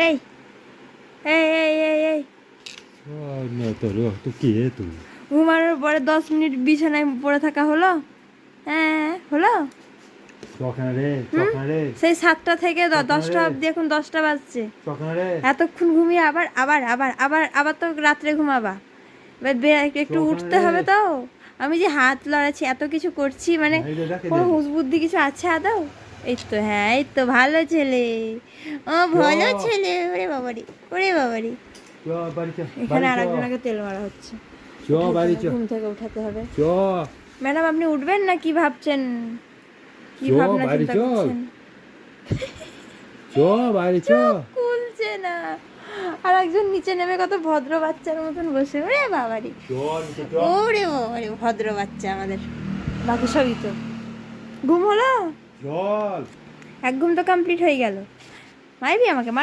এই এই এই এই এই ঘুমানোর পরে 10 মিনিট বিছানায় পড়ে থাকা হলো? হ্যাঁ হলো। সেই 7টা থেকে 10টা অবধি, এখন 10টা বাজছে। এতক্ষণ ঘুমিয়ে আবার আবার আবার আবার আবার তো রাত্রে ঘুমাবা। এবার একটু উঠতে হবে তো। আমি যে হাত লড়াচ্ছি, এত কিছু করছি, মানে কোনো হুঁশ বুদ্ধি কিছু আছে আদৌ? এই তো, হ্যাঁ এই তো, ভালো ছেলে, ও ভালো ছেলে। ওরে বাবারি, ওরে বাবারি। এখানে আরেকজনকে তেল মারা হচ্ছে। ঘুম থেকে উঠাতে হবে। ম্যাডাম আপনি উঠবেন না কি ভাবছেন? কি ভাবনা চিন্তা করছেন? খুলছে না। আর একজন নিচে নেমে কত ভদ্র বাচ্চার মতন বসে। ওরে বাবারি, ওরে বাবারি, ভদ্র বাচ্চা আমাদের। বাকি সবই তো ঘুম হলো। এক ঘুম তো কমপ্লিট হয়ে গেল। মাইবি আমাকে।